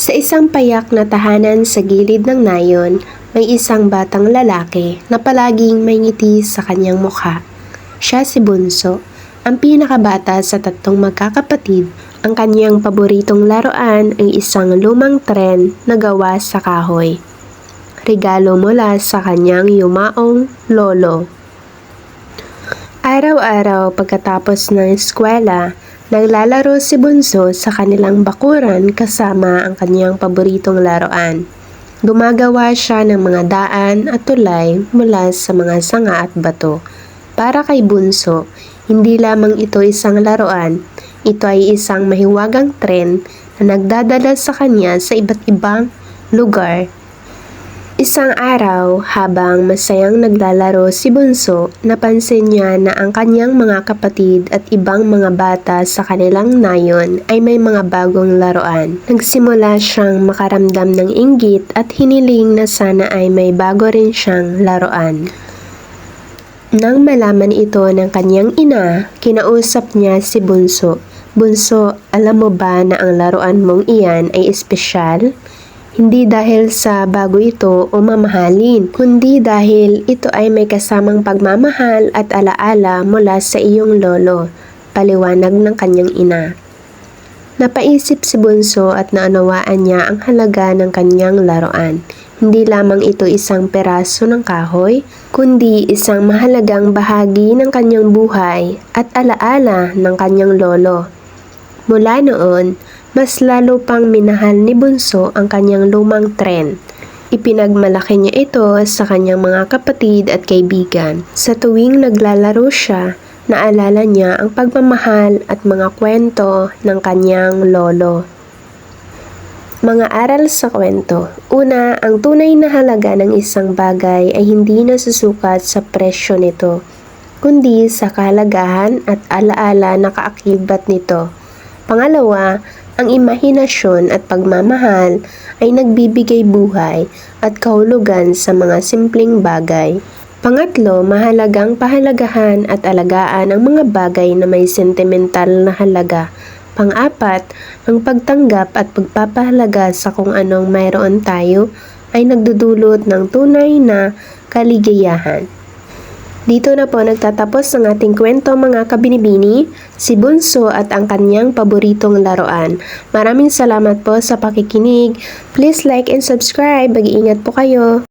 Sa isang payak na tahanan sa gilid ng nayon, may isang batang lalaki na palaging may ngiti sa kanyang mukha. Siya si Bunso, ang pinakabata sa tatlong magkakapatid. Ang kanyang paboritong laruan ay isang lumang tren na gawa sa kahoy. Regalo mula sa kanyang yumaong lolo. Araw-araw pagkatapos ng eskwela, naglalaro si Bunso sa kanilang bakuran kasama ang kanyang paboritong laruan. Gumagawa siya ng mga daan at tulay mula sa mga sanga at bato. Para kay Bunso, hindi lamang ito isang laruan, ito ay isang mahiwagang tren na nagdadala sa kanya sa iba't ibang lugar. Isang araw, habang masayang naglalaro si Bunso, napansin niya na ang kanyang mga kapatid at ibang mga bata sa kanilang nayon ay may mga bagong laruan. Nagsimula siyang makaramdam ng inggit at hiniling na sana ay may bago rin siyang laruan. Nang malaman ito ng kanyang ina, kinausap niya si Bunso. Bunso, alam mo ba na ang laruan mong iyan ay espesyal? Hindi dahil sa bago ito o mamahalin, kundi dahil ito ay may kasamang pagmamahal at alaala mula sa iyong lolo, paliwanag ng kanyang ina. Napaisip si Bunso at naunawaan niya ang halaga ng kanyang laruan. Hindi lamang ito isang peraso ng kahoy, kundi isang mahalagang bahagi ng kanyang buhay at alaala ng kanyang lolo. Mula noon, mas lalo pang minahal ni Bunso ang kanyang lumang tren. Ipinagmalaki niya ito sa kanyang mga kapatid at kaibigan. Sa tuwing naglalaro siya, naalala niya ang pagmamahal at mga kwento ng kanyang lolo. Mga aral sa kwento. Una, ang tunay na halaga ng isang bagay ay hindi nasusukat sa presyo nito, kundi sa kahalagahan at alaala na kaakibat nito. Pangalawa, ang imahinasyon at pagmamahal ay nagbibigay buhay at kahulugan sa mga simpleng bagay. Pangatlo, mahalagang pahalagahan at alagaan ang mga bagay na may sentimental na halaga. Pang-apat, ang pagtanggap at pagpapahalaga sa kung anong mayroon tayo ay nagdudulot ng tunay na kaligayahan. Dito na po nagtatapos ang ating kwento mga kabinibini, si Bunso at ang kanyang paboritong laruan. Maraming salamat po sa pakikinig. Please like and subscribe. Mag-iingat po kayo.